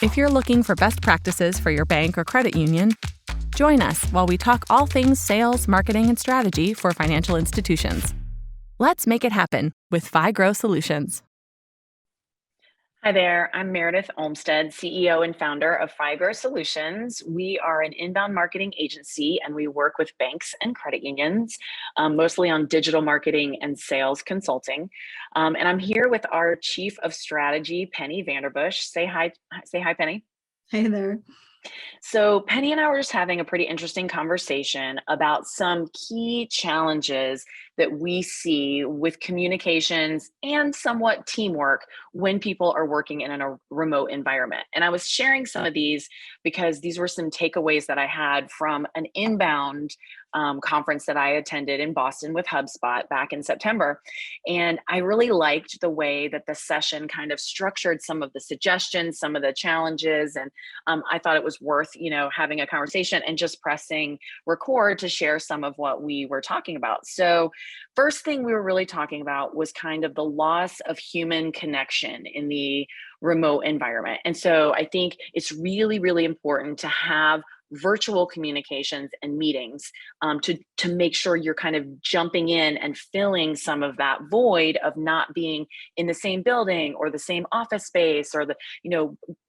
If you're looking for best practices for your bank or credit union, join us while we talk all things sales, marketing, and strategy for financial institutions. Let's make it happen with FiGrow Solutions. Hi there, I'm Meredith Olmstead, CEO and founder of FiGrow Solutions. We are an inbound marketing agency and we work with banks and credit unions, mostly on digital marketing and sales consulting. And I'm here with our Chief of Strategy, Penny Vanderbush. Say hi, Penny. Hey there. So Penny and I were just having a pretty interesting conversation about some key challenges that we see with communications and somewhat teamwork when people are working in a remote environment. And I was sharing some of these because these were some takeaways that I had from an inbound conference that I attended in Boston with HubSpot back in September. And I really liked the way that the session kind of structured some of the suggestions, some of the challenges. And I thought it was worth, having a conversation and just pressing record to share some of what we were talking about. So first thing we were really talking about was kind of the loss of human connection in the remote environment. And so I think it's really, really important to have virtual communications and meetings to make sure you're kind of jumping in and filling some of that void of not being in the same building or the same office space or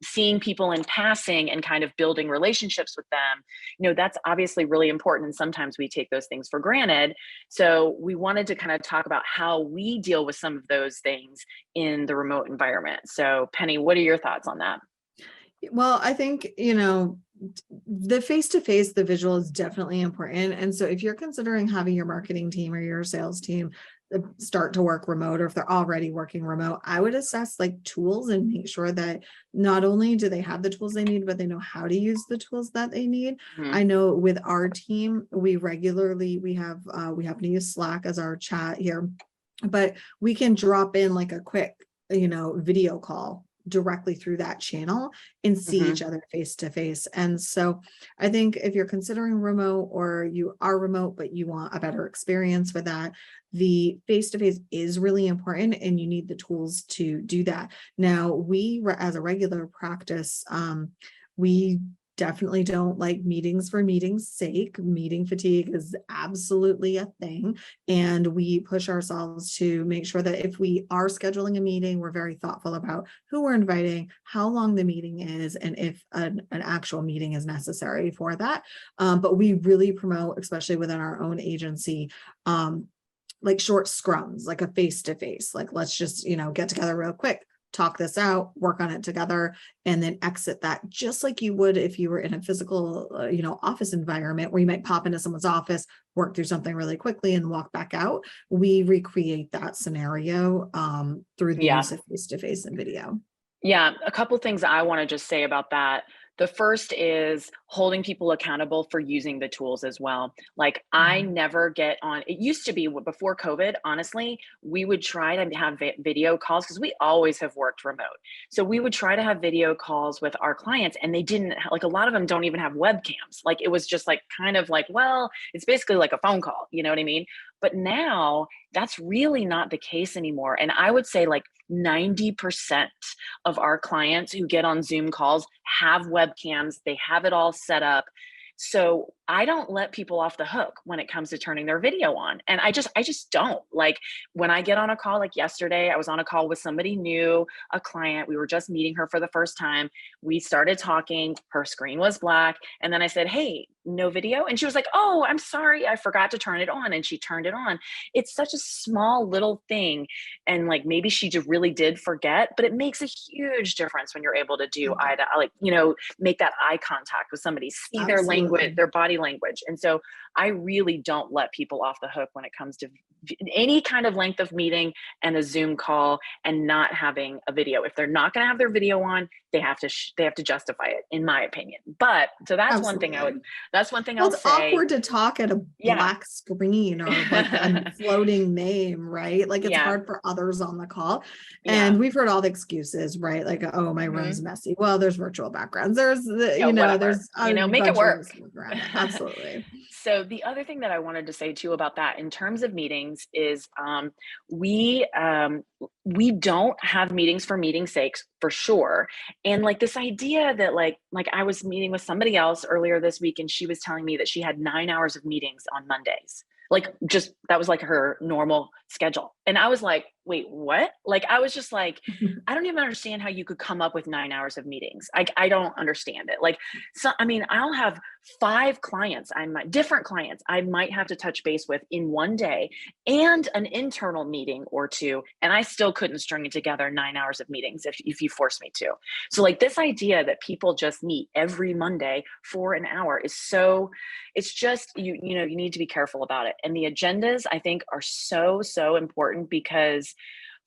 seeing people in passing and kind of building relationships with them. That's obviously really important. And sometimes we take those things for granted. So we wanted to kind of talk about how we deal with some of those things in the remote environment. So Penny, what are your thoughts on that? Well, I think, the face-to-face, the visual is definitely important. And so if you're considering having your marketing team or your sales team start to work remote, or if they're already working remote, I would assess like tools and make sure that not only do they have the tools they need, but they know how to use the tools that they need. Mm-hmm. I know with our team, we have to use Slack as our chat here, but we can drop in like a quick, video call directly through that channel and see each other face to face. And so I think if you're considering remote or you are remote, but you want a better experience for that, the face-to-face is really important and you need the tools to do that. Now, we, as a regular practice, we definitely don't like meetings for meeting's sake. Meeting fatigue is absolutely a thing. And we push ourselves to make sure that if we are scheduling a meeting, we're very thoughtful about who we're inviting, how long the meeting is, and if an actual meeting is necessary for that. But we really promote, especially within our own agency, like short scrums, like a face-to-face, like let's just, get together real quick, talk this out, work on it together, and then exit that just like you would if you were in a physical, office environment where you might pop into someone's office, work through something really quickly and walk back out. We recreate that scenario through the use of face-to-face and video. Yeah, a couple things I want to just say about that. The first is holding people accountable for using the tools as well. Like I never get on, it used to be before COVID, honestly, we would try to have video calls because we always have worked remote. So we would try to have video calls with our clients and they didn't, like a lot of them don't even have webcams. Like it was just like kind of like, well, it's basically like a phone call, you know what I mean? But now that's really not the case anymore. And I would say like 90% of our clients who get on Zoom calls have webcams. They have it all set up. So I don't let people off the hook when it comes to turning their video on. And I just don't. Like when I get on a call, like yesterday, I was on a call with somebody new, a client. We were just meeting her for the first time. We started talking. Her screen was black. And then I said, hey, no video. And she was like, oh, I'm sorry. I forgot to turn it on. And she turned it on. It's such a small little thing. And like, maybe she just really did forget, but it makes a huge difference when you're able to do make that eye contact with somebody, see their language, their body language. And so I really don't let people off the hook when it comes to any kind of length of meeting and a Zoom call and not having a video. If they're not going to have their video on, they have to justify it, in my opinion. But so that's one thing I'll say. It's awkward to talk at a black screen or like a floating name, right? Like it's hard for others on the call. And we've heard all the excuses, right? Like, oh, my room's messy. Well, there's virtual backgrounds. There's make it work. Absolutely. So the other thing that I wanted to say too about that in terms of meetings is we um, we don't have meetings for meeting's sakes for sure. And like this idea that like I was meeting with somebody else earlier this week and she was telling me that she had 9 hours of meetings on Mondays. Like just that was like her normal schedule. And I was like, wait, what? Like I was just like, I don't even understand how you could come up with 9 hours of meetings. I don't understand it. Like so I mean, I'll have five clients, different clients I might have to touch base with in one day and an internal meeting or two. And I still couldn't string it together 9 hours of meetings if you force me to. So like this idea that people just meet every Monday for an hour is so, it's just, you need to be careful about it. And the agendas I think are so important because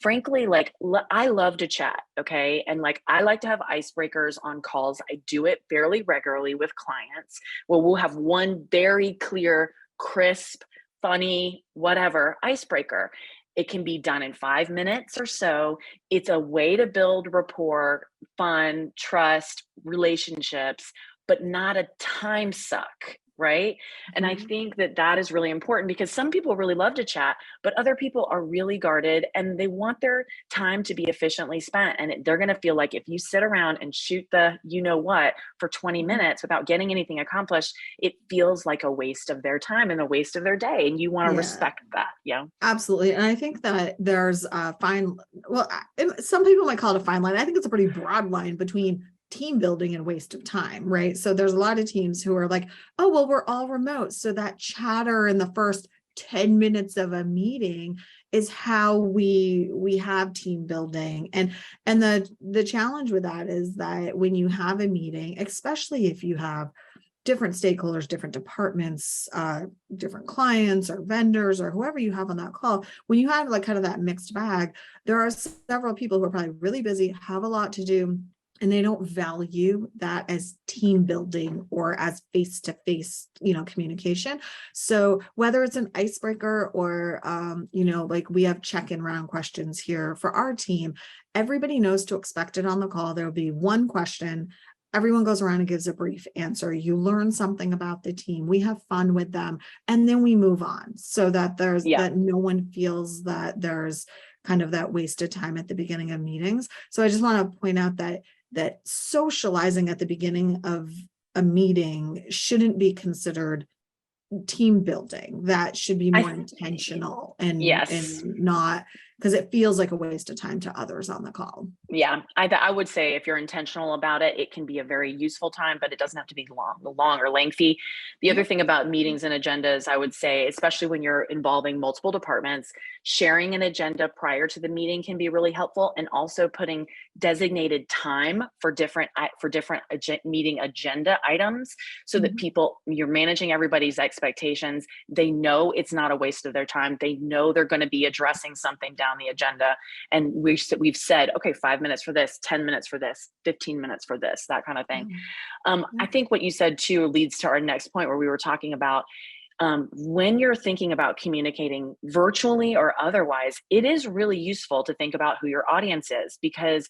frankly, like I love to chat, okay? And like I like to have icebreakers on calls. I do it fairly regularly with clients where we'll have one very clear, crisp, funny, whatever icebreaker. It can be done in 5 minutes or so. It's a way to build rapport, fun, trust, relationships, but not a time suck, right? And I Mhm. think that that is really important because some people really love to chat, but other people are really guarded and they want their time to be efficiently spent. And they're going to feel like if you sit around and shoot the you know what for 20 Mhm. minutes without getting anything accomplished, it feels like a waste of their time and a waste of their day. And you want to Yeah. respect that. Yeah. Absolutely. And I think that there's a fine, well, some people might call it a fine line. I think it's a pretty broad line between team building and waste of time, right? So there's a lot of teams who are like, oh, well, we're all remote. So that chatter in the first 10 minutes of a meeting is how we have team building. And the challenge with that is that when you have a meeting, especially if you have different stakeholders, different departments, different clients or vendors or whoever you have on that call, when you have like kind of that mixed bag, there are several people who are probably really busy, have a lot to do, and they don't value that as team building or as face-to-face, communication. So whether it's an icebreaker or, like we have check-in round questions here for our team, everybody knows to expect it on the call. There'll be one question. Everyone goes around and gives a brief answer. You learn something about the team. We have fun with them, and then we move on so that Yeah. that no one feels that there's kind of that wasted time at the beginning of meetings. So I just want to point out that socializing at the beginning of a meeting shouldn't be considered team building. That should be more I, intentional and yes. not, because it feels like a waste of time to others on the call. Yeah, I would say if you're intentional about it, it can be a very useful time, but it doesn't have to be long or lengthy. The other Yeah. thing about meetings and agendas, I would say, especially when you're involving multiple departments, sharing an agenda prior to the meeting can be really helpful, and also putting designated time for different meeting agenda items so that Mhm. people you're managing everybody's expectations. They know it's not a waste of their time. They know they're going to be addressing something down the agenda, and we've said, okay, 5 minutes for this, 10 minutes for this, 15 minutes for this, that kind of thing. Yeah. I think what you said too leads to our next point where we were talking about when you're thinking about communicating virtually or otherwise, it is really useful to think about who your audience is because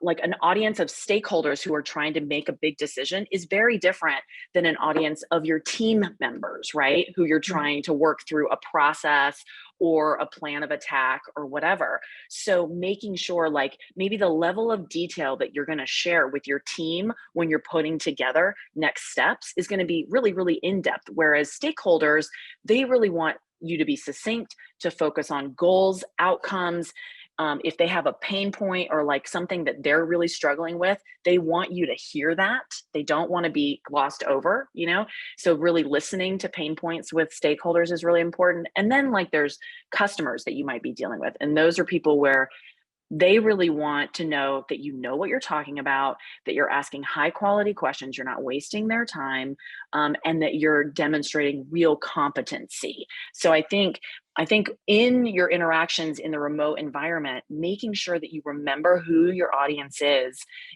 like an audience of stakeholders who are trying to make a big decision is very different than an audience of your team members, right? Who you're Right. trying to work through a process or a plan of attack or whatever. So making sure like maybe the level of detail that you're going to share with your team when you're putting together next steps is going to be really in depth. Whereas stakeholders, they really want you to be succinct, to focus on goals, outcomes. If they have a pain point or like something that they're really struggling with, they want you to hear that. They don't want to be glossed over. So really listening to pain points with stakeholders is really important. And then like there's customers that you might be dealing with. And those are people where they really want to know that you know what you're talking about, that you're asking high quality questions, you're not wasting their time, and that you're demonstrating real competency. So I think in your interactions in the remote environment, making sure that you remember who your audience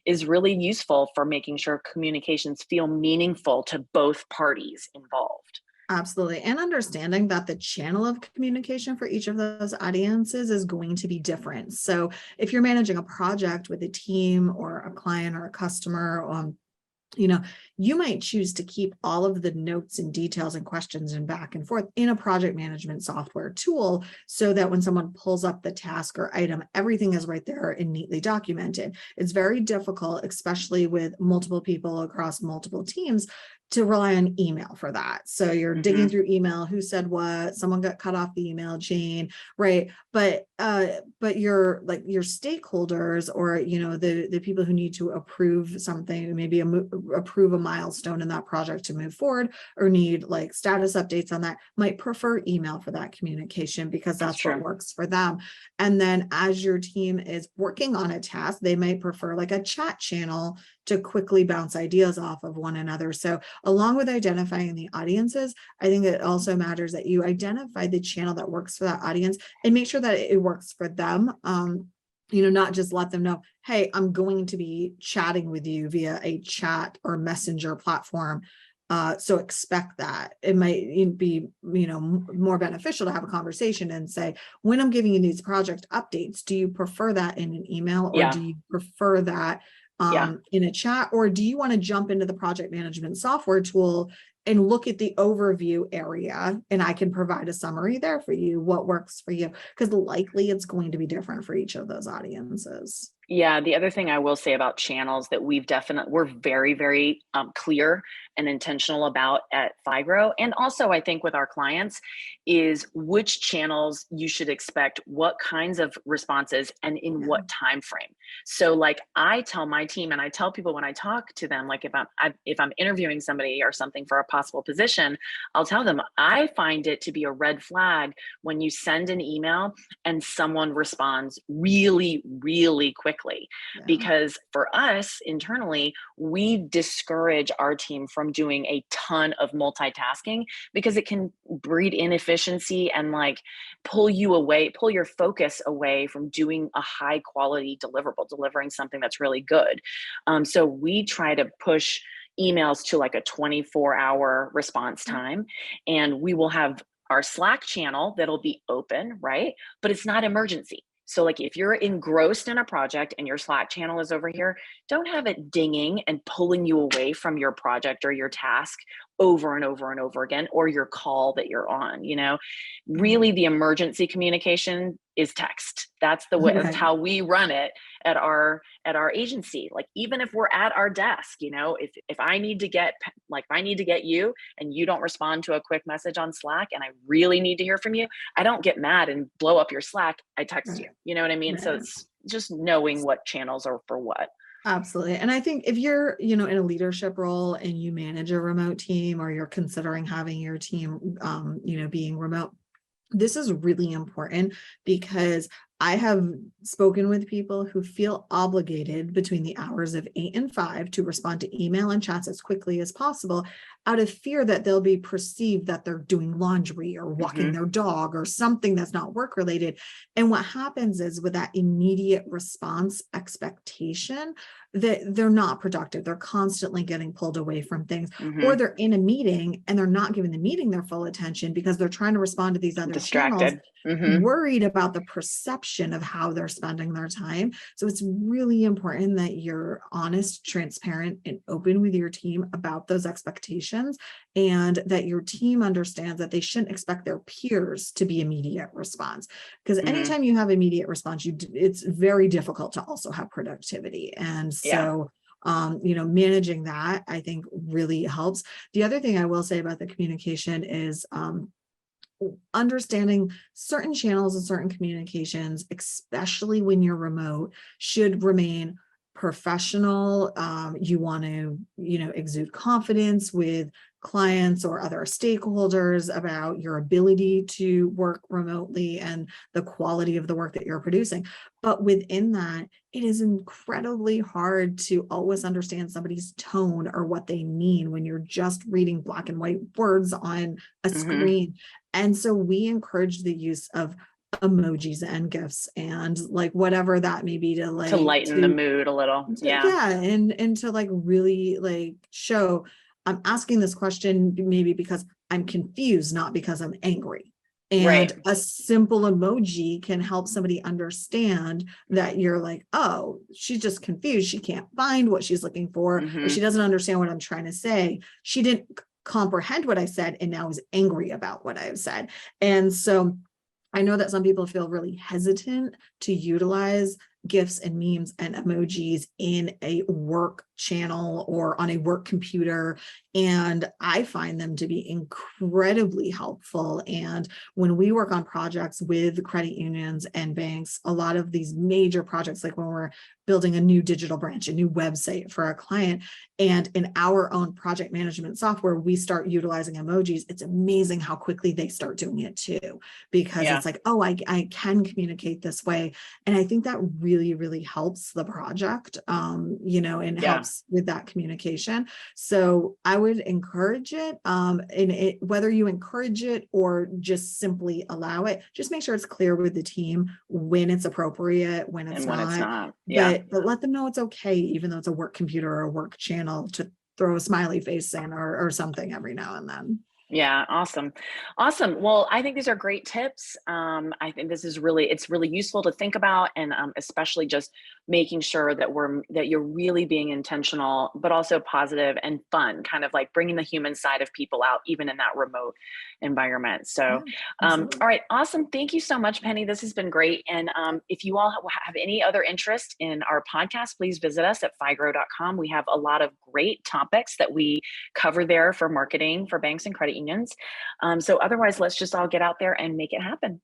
is really useful for making sure communications feel meaningful to both parties involved. Absolutely. And understanding that the channel of communication for each of those audiences is going to be different. So if you're managing a project with a team or a client or a customer, you know, You might choose to keep all of the notes and details and questions and back and forth in a project management software tool, so that when someone pulls up the task or item, everything is right there and neatly documented. It's very difficult, especially with multiple people across multiple teams, to rely on email for that. So you're digging through email, who said what, someone got cut off the email chain, right? But your stakeholders, or the people who need to approve something, maybe approve a milestone in that project to move forward, or need like status updates on that, might prefer email for that communication, because that's what works for them. And then as your team is working on a task, they might prefer like a chat channel to quickly bounce ideas off of one another. So along with identifying the audiences, I think it also matters that you identify the channel that works for that audience and make sure that it works for them. Not just let them know, hey, I'm going to be chatting with you via a chat or messenger platform. So expect that. It might be, more beneficial to have a conversation and say, when I'm giving you these project updates, do you prefer that in an email, or do you prefer that in a chat, or do you want to jump into the project management software tool and look at the overview area, and I can provide a summary there for you, what works for you, because likely it's going to be different for each of those audiences. Yeah, the other thing I will say about channels that we're very, very clear and intentional about at Figro, and also I think with our clients, is which channels you should expect what kinds of responses and in what time frame. So like I tell my team, and I tell people when I talk to them, like if I'm interviewing somebody or something for a possible position, I'll tell them I find it to be a red flag when you send an email and someone responds really, really quickly. Because for us internally, we discourage our team from doing a ton of multitasking, because it can breed inefficiency and like pull your focus away from doing a high quality delivering something that's really good. So we try to push emails to like a 24-hour response time, and we will have our Slack channel that'll be open, right? But it's not emergency. So like if you're engrossed in a project and your Slack channel is over here, don't have it dinging and pulling you away from your project or your task over and over and over again, or your call that you're on. Really the emergency communication is text. That's the way, that's how we run it at our agency. Like even if we're at our desk, if I need to get you and you don't respond to a quick message on Slack and I really need to hear from you, I don't get mad and blow up your Slack. I text you. You know what I mean? So it's just knowing what channels are for what. Absolutely. And I think if you're, in a leadership role and you manage a remote team, or you're considering having your team, being remote, this is really important, because I have spoken with people who feel obligated between the hours of 8 and 5 to respond to email and chats as quickly as possible, out of fear that they'll be perceived that they're doing laundry or walking their dog or something that's not work related. And what happens is, with that immediate response expectation, that they're not productive. They're constantly getting pulled away from things, or they're in a meeting and they're not giving the meeting their full attention because they're trying to respond to these other channels, worried about the perception of how they're spending their time. So it's really important that you're honest, transparent, and open with your team about those expectations, and that your team understands that they shouldn't expect their peers to be immediate response. Because anytime you have immediate response, it's very difficult to also have productivity. And so managing that, I think, really helps. The other thing I will say about the communication is understanding certain channels and certain communications, especially when you're remote, should remain professional. You want to, exude confidence with clients or other stakeholders about your ability to work remotely and the quality of the work that you're producing. But within that, it is incredibly hard to always understand somebody's tone or what they mean when you're just reading black and white words on a screen. And so we encourage the use of emojis and GIFs and like whatever that may be to lighten the mood a little. And to like really like show, I'm asking this question maybe because I'm confused, not because I'm angry. And Right. a simple emoji can help somebody understand that you're like, oh, she's just confused. She can't find what she's looking for, or Hmm. she doesn't understand what I'm trying to say. She didn't comprehend what I said and now is angry about what I've said. And so I know that some people feel really hesitant to utilize GIFs and memes and emojis in a work channel or on a work computer. And I find them to be incredibly helpful. And when we work on projects with credit unions and banks, a lot of these major projects, like when we're building a new digital branch, a new website for our client, and in our own project management software, we start utilizing emojis, it's amazing how quickly they start doing it too, because Yeah. it's like, oh, I can communicate this way. And I think that really, really helps the project, and Yeah. helps with that communication. So I would encourage it. And whether you encourage it or just simply allow it, just make sure it's clear with the team when it's appropriate, when it's And when it's not, not. Yeah. but let them know it's okay, even though it's a work computer or a work channel, to throw a smiley face in or something every now and then. Yeah, awesome. Awesome. Well, I think these are great tips. I think this is really, it's really useful to think about, and especially just making sure that you're really being intentional, but also positive and fun, kind of like bringing the human side of people out, even in that remote environment. Yeah, So, absolutely. all right, awesome. Thank you so much, Penny. This has been great. And if you all have any other interest in our podcast, please visit us at figrow.com. We have a lot of great topics that we cover there for marketing for banks and credit unions. So otherwise, let's just all get out there and make it happen.